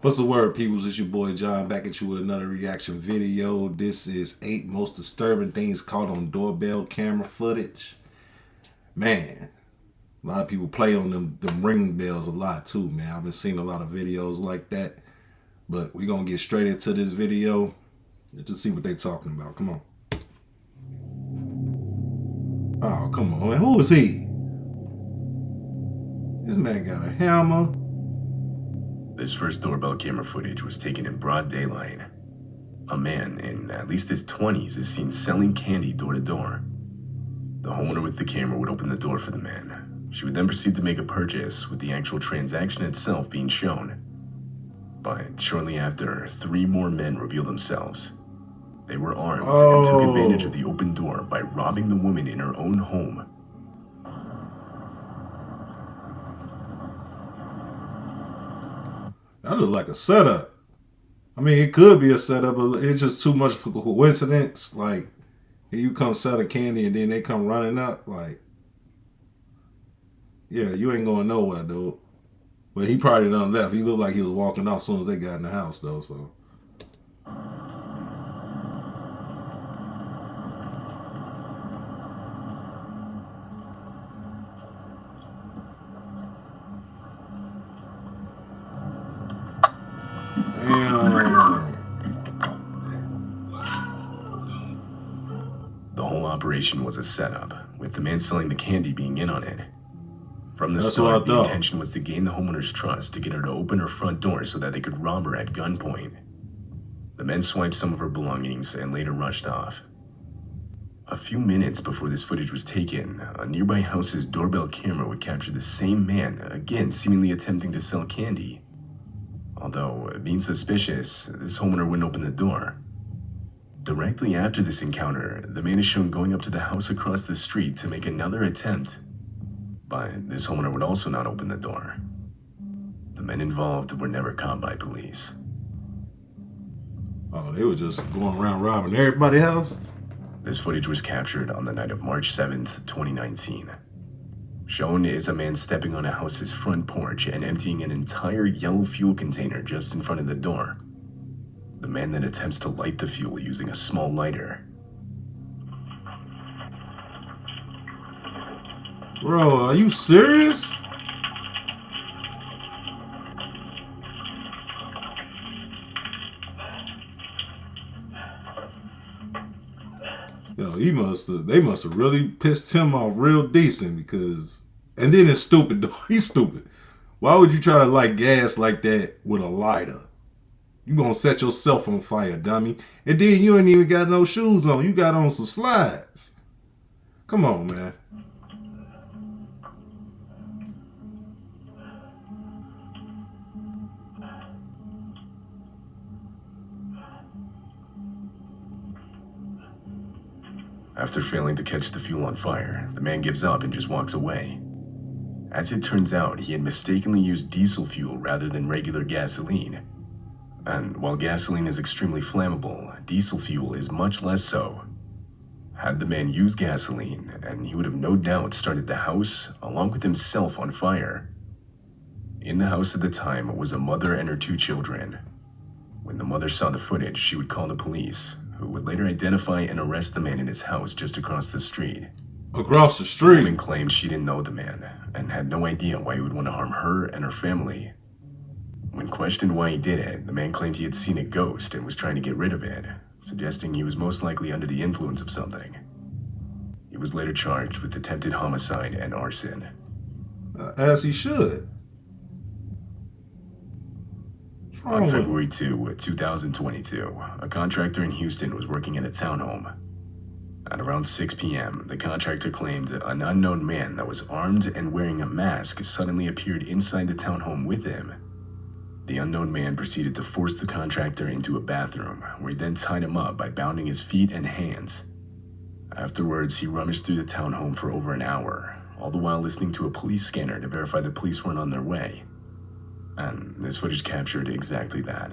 What's the word, peoples? It's your boy John back at you with another reaction video. This is 8 most disturbing things caught on doorbell camera footage. Man, a lot of people play on them ring bells a lot too, man. I've been seeing a lot of videos like that. But we're going to get straight into this video and just see what they're talking about. Come on. Oh, come on, man. Who is he? This man got a hammer. This first doorbell camera footage was taken in broad daylight. A man in at least his 20s is seen selling candy door to door. The homeowner with the camera would open the door for the man. She would then proceed to make a purchase, with the actual transaction itself being shown. But shortly after, 3 more men revealed themselves. They were armed and took advantage of the open door by robbing the woman in her own home. That look like a setup. I mean, it could be a setup, but it's just too much for coincidence. Like, here you come selling candy and then they come running up. Like, yeah, you ain't going nowhere, dude. But he probably done left. He looked like he was walking off as soon as they got in the house, though, so. The whole operation was a setup, with the man selling the candy being in on it. From the start, the intention was to gain the homeowner's trust to get her to open her front door so that they could rob her at gunpoint. The men swiped some of her belongings and later rushed off. A few minutes before this footage was taken, a nearby house's doorbell camera would capture the same man, again seemingly attempting to sell candy. Although, being suspicious, this homeowner wouldn't open the door. Directly after this encounter, the man is shown going up to the house across the street to make another attempt. But this homeowner would also not open the door. The men involved were never caught by police. Oh, they were just going around robbing everybody's house? This footage was captured on the night of March 7th, 2019. Shown is a man stepping on a house's front porch and emptying an entire yellow fuel container just in front of the door. The man then attempts to light the fuel using a small lighter. Bro, are you serious? Yo, they must have really pissed him off real decent because, and then it's stupid though. He's stupid. Why would you try to light gas like that with a lighter? You gonna set yourself on fire, dummy. And then you ain't even got no shoes on. You got on some slides. Come on, man. After failing to catch the fuel on fire, the man gives up and just walks away. As it turns out, he had mistakenly used diesel fuel rather than regular gasoline. And while gasoline is extremely flammable, diesel fuel is much less so. Had the man used gasoline, and he would have no doubt started the house, along with himself, on fire. In the house at the time was a mother and her 2 children. When the mother saw the footage, she would call the police, who would later identify and arrest the man in his house just across the street. Across the street? The woman claimed she didn't know the man, and had no idea why he would want to harm her and her family. When questioned why he did it, the man claimed he had seen a ghost and was trying to get rid of it, suggesting he was most likely under the influence of something. He was later charged with attempted homicide and arson. As he should. On February 2, 2022, a contractor in Houston was working at a townhome. At around 6 p.m., the contractor claimed an unknown man that was armed and wearing a mask suddenly appeared inside the townhome with him. The unknown man proceeded to force the contractor into a bathroom, where he then tied him up by bounding his feet and hands. Afterwards, he rummaged through the townhome for over an hour, all the while listening to a police scanner to verify the police weren't on their way. And this footage captured exactly that.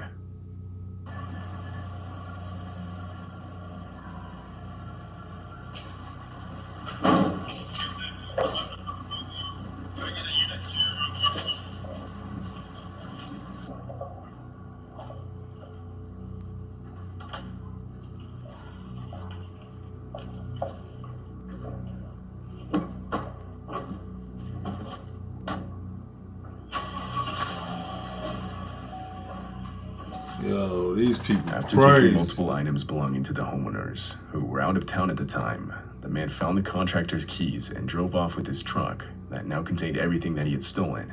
Yo, these people After crazy. taking multiple items belonging to the homeowners, who were out of town at the time, the man found the contractor's keys and drove off with his truck that now contained everything that he had stolen.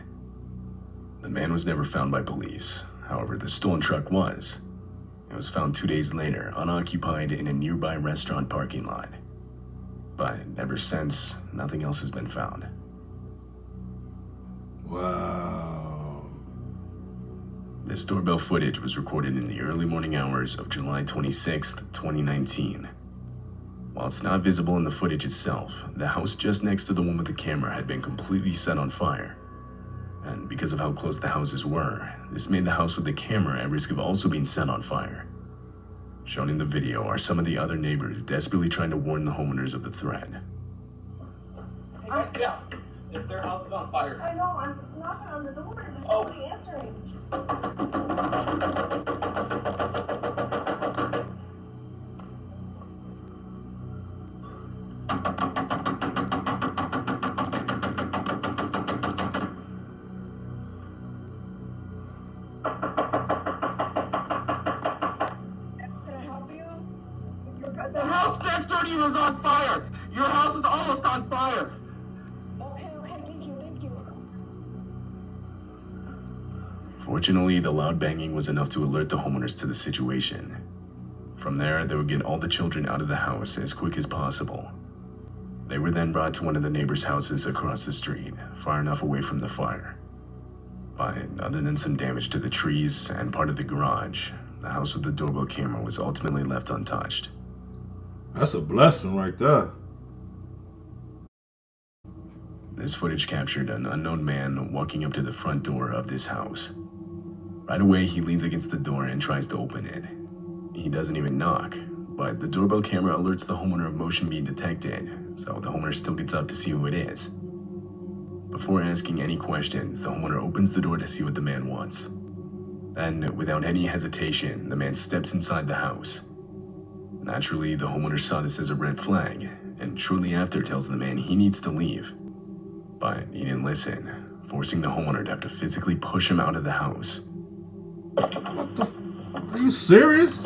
The man was never found by police. However, the stolen truck was. It was found 2 days later, unoccupied in a nearby restaurant parking lot. But ever since, nothing else has been found. Wow. This doorbell footage was recorded in the early morning hours of July 26th, 2019. While it's not visible in the footage itself, the house just next to the one with the camera had been completely set on fire. And because of how close the houses were, this made the house with the camera at risk of also being set on fire. Shown in the video are some of the other neighbors desperately trying to warn the homeowners of the threat. Yeah, if their house is on fire. I know, I'm knocking on the door and nobody answering. Can I help you? The house next door to you is on fire. Your house is almost on fire. Okay, thank you. Fortunately, the loud banging was enough to alert the homeowners to the situation. From there, they would get all the children out of the house as quick as possible. They were then brought to one of the neighbors' houses across the street, far enough away from the fire. But other than some damage to the trees and part of the garage, the house with the doorbell camera was ultimately left untouched. That's a blessing right there. This footage captured an unknown man walking up to the front door of this house. Right away, he leans against the door and tries to open it. He doesn't even knock, but the doorbell camera alerts the homeowner of motion being detected, so the homeowner still gets up to see who it is. Before asking any questions, the homeowner opens the door to see what the man wants. Then, without any hesitation, the man steps inside the house. Naturally, the homeowner saw this as a red flag, and shortly after tells the man he needs to leave. But he didn't listen, forcing the homeowner to have to physically push him out of the house. What the? Are you serious?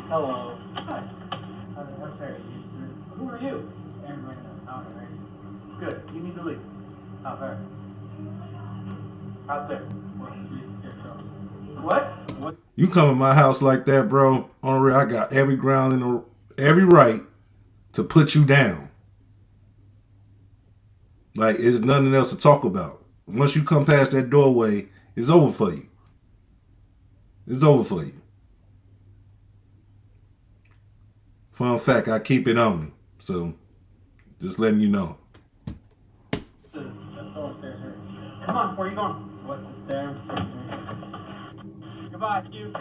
Hello. Hi. I'm Terry. Who are you? Aaron. Good. You need to leave. Out there. Out there. What? You come in my house like that, bro? On the real, I got every right to put you down. Like, there's nothing else to talk about. Once you come past that doorway, it's over for you. It's over for you. Fun fact, I keep it on me. So, just letting you know. Come on, where are you going? What's the stairs? Goodbye, you.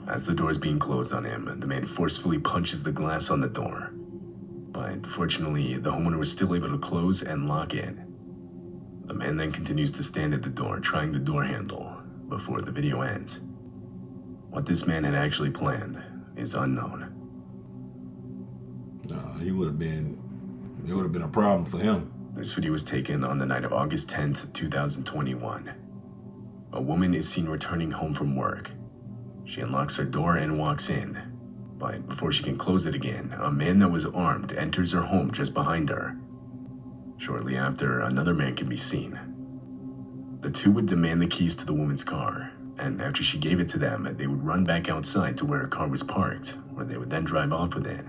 As the door is being closed on him, the man forcefully punches the glass on the door. But fortunately, the homeowner was still able to close and lock it. The man then continues to stand at the door, trying the door handle, before the video ends. What this man had actually planned is unknown. It would have been a problem for him. This video was taken on the night of August 10th, 2021. A woman is seen returning home from work. She unlocks her door and walks in, but before she can close it again, a man that was armed enters her home just behind her. Shortly after, another man can be seen. The two would demand the keys to the woman's car, and after she gave it to them, they would run back outside to where her car was parked, where they would then drive off with it.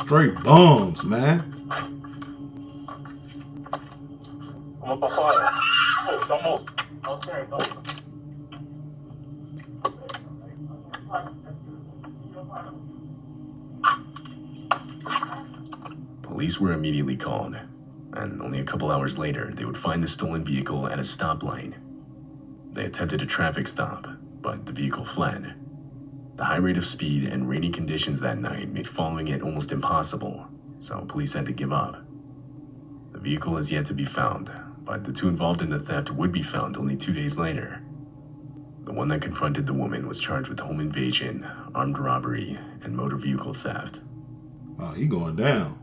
Straight bums, man. I'm up on fire. Oh, don't move. Don't stare. Don't. Police were immediately called, and only a couple hours later, they would find the stolen vehicle at a stoplight. They attempted a traffic stop, but the vehicle fled. The high rate of speed and rainy conditions that night made following it almost impossible, so police had to give up. The vehicle is yet to be found, but the two involved in the theft would be found only 2 days later. The one that confronted the woman was charged with home invasion, armed robbery, and motor vehicle theft. Oh, he going down.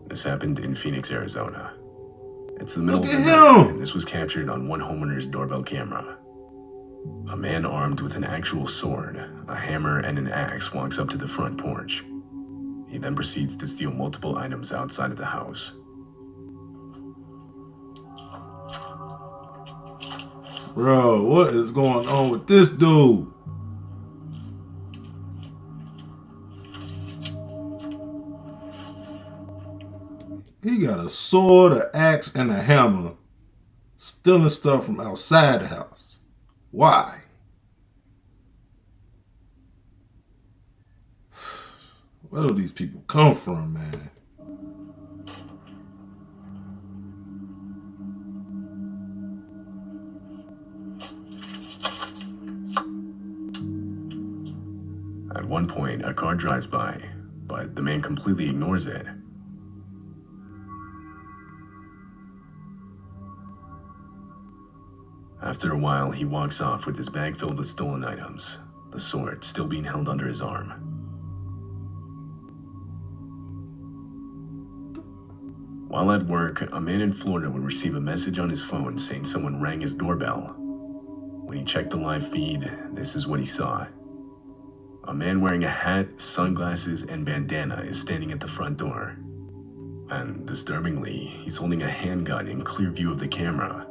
This happened in Phoenix, Arizona. It's the middle Look of at the night, him. and this was captured on one homeowner's doorbell camera. A man armed with an actual sword, a hammer, and an axe walks up to the front porch. He then proceeds to steal multiple items outside of the house. Bro, what is going on with this dude? He got a sword, an axe, and a hammer, stealing stuff from outside the house. Why? Where do these people come from, man? At one point, a car drives by, but the man completely ignores it. After a while, he walks off with his bag filled with stolen items, the sword still being held under his arm. While at work, a man in Florida would receive a message on his phone saying someone rang his doorbell. When he checked the live feed, this is what he saw. A man wearing a hat, sunglasses, and bandana is standing at the front door. And disturbingly, he's holding a handgun in clear view of the camera.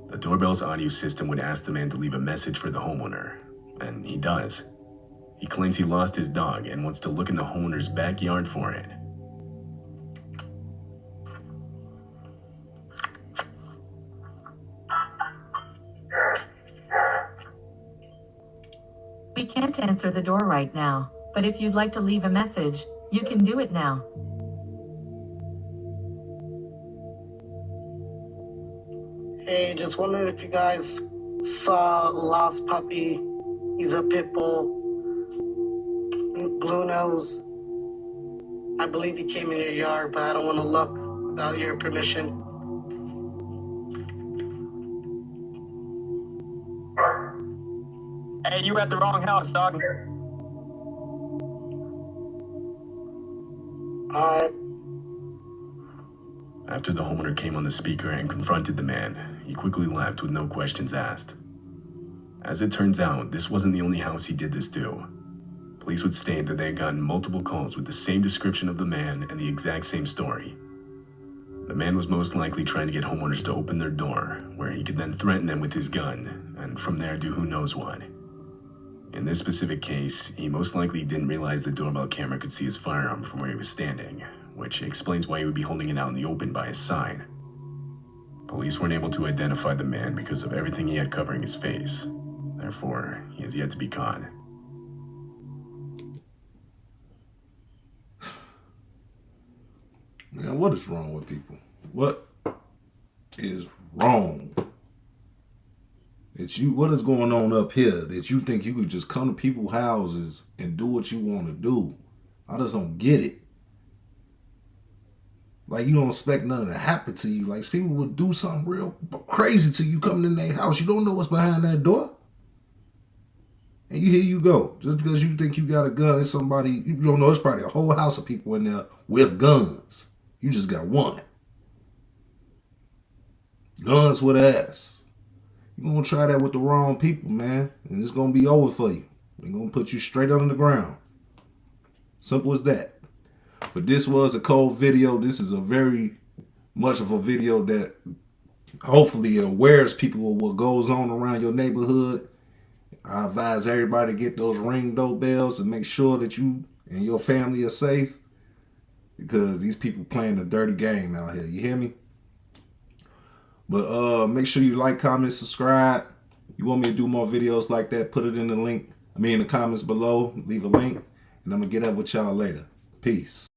The doorbell's audio system would ask the man to leave a message for the homeowner, and he does. He claims he lost his dog and wants to look in the homeowner's backyard for it. We can't answer the door right now, but if you'd like to leave a message, you can do it now. Hey, just wondering if you guys saw a lost puppy. He's a pit bull, blue nose. I believe he came in your yard, but I don't want to look without your permission. Hey, you at the wrong house, dog. Alright. After the homeowner came on the speaker and confronted the man, he quickly left with no questions asked. As it turns out, this wasn't the only house he did this to. Police would state that they had gotten multiple calls with the same description of the man and the exact same story. The man was most likely trying to get homeowners to open their door, where he could then threaten them with his gun, and from there do who knows what. In this specific case, he most likely didn't realize the doorbell camera could see his firearm from where he was standing, which explains why he would be holding it out in the open by his side. Police weren't able to identify the man because of everything he had covering his face. Therefore, he is yet to be caught. Man, what is wrong with people? What is wrong? What is going on up here that you think you could just come to people's houses and do what you want to do? I just don't get it. Like, you don't expect nothing to happen to you. Like, people would do something real crazy to you coming in their house. You don't know what's behind that door. And here you go. Just because you think you got a gun, it's somebody, you don't know, it's probably a whole house of people in there with guns. You just got one. Guns with ass. You're going to try that with the wrong people, man. And it's going to be over for you. They're going to put you straight under the ground. Simple as that. But this was a cold video. This is a very much of a video that hopefully awares people of what goes on around your neighborhood. I advise everybody to get those Ring doorbells and make sure that you and your family are safe, because these people playing a dirty game out here. You hear me? But make sure you like, comment, subscribe. You want me to do more videos like that, put it in the link. In the comments below. Leave a link. And I'm going to get up with y'all later. Peace.